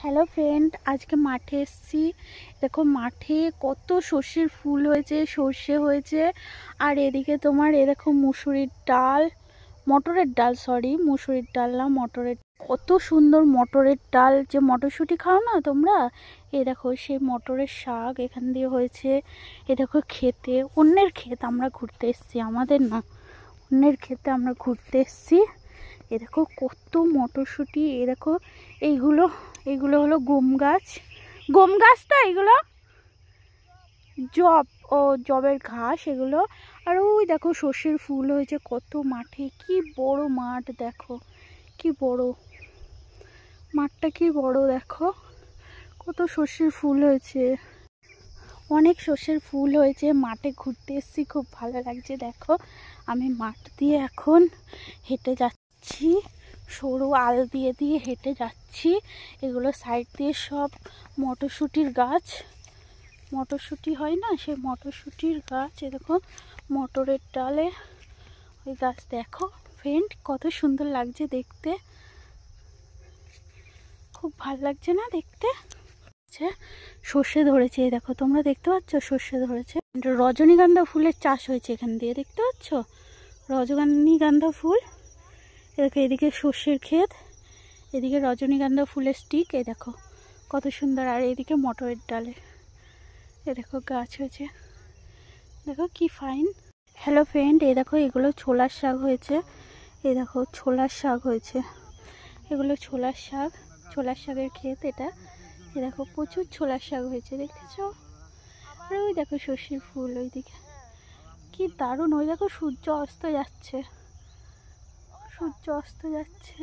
Hello friend, আজকে মাঠে এসেছি। দেখো মাঠে কত সর্ষের ফুল হয়েছে, সর্ষে হয়েছে। আর এদিকে তোমার দেখো মুসুরির ডাল, মটরের ডাল, মুসুরির ডাল না, মটরের। কত সুন্দর মটরের ডাল, যে মটরশুঁটি খাও না তোমরা, এ দেখো সেই মটরের শাক এখান দিয়ে হয়েছে। এ দেখো খেতে, অন্যের ক্ষেত আমরা ঘুরতে এসেছি, আমাদের না, অন্যের ক্ষেতে আমরা ঘুরতে এসেছি। এ দেখো কত মটরশুঁটি। এ দেখো এইগুলো এইগুলো হলো গম গাছ, তো এইগুলো জবের ঘাস এগুলো। আর ওই দেখো সর্ষের ফুল হয়েছে কত মাঠে, কি বড় মাঠ, দেখো কি বড় মাঠটা, কি বড়, দেখো কত সর্ষের ফুল হয়েছে, অনেক সর্ষের ফুল হয়েছে। মাঠে ঘুরতে এসেছি, খুব ভালো লাগছে। দেখো আমি মাঠ দিয়ে এখন হেঁটে যাচ্ছি, সরু আল দিয়ে দিয়ে হেঁটে যাচ্ছি। এগুলো সাইড দিয়ে সব মটরশুঁটির গাছ, মটরশুঁটি হয় না, সেই মটরশুঁটির গাছ। এ দেখো মটরের ডালে ওই গাছ, দেখো ফ্রেন্ড কত সুন্দর লাগছে দেখতে, খুব ভালো লাগছে না দেখতে। সর্ষে ধরেছে, দেখো তোমরা দেখতে পাচ্ছ, সর্ষে ধরেছে। রজনীগন্ধা ফুলের চাষ হয়েছে এখান দিয়ে, দেখতে পাচ্ছ রজনীগন্ধা ফুল। দেখো এদিকে সর্ষের ক্ষেত, এদিকে রজনীগন্ধা ফুলের স্টিক, এই দেখো কত সুন্দর। আর এদিকে মটরের ডালে এ দেখো গাছ হয়েছে, দেখো কি ফাইন। হ্যালো ফ্রেন্ড, এই দেখো এগুলো ছোলার শাক হয়েছে, এই দেখো ছোলার শাক হয়েছে, এগুলো ছোলার শাকের ক্ষেত এটা। এ দেখো প্রচুর ছোলার শাক হয়েছে, দেখেছো। আর ওই দেখো সর্ষের ফুল ওইদিকে, কি দারুণ। ওই দেখো সূর্য অস্ত যাচ্ছে, সূর্য অস্ত যাচ্ছে।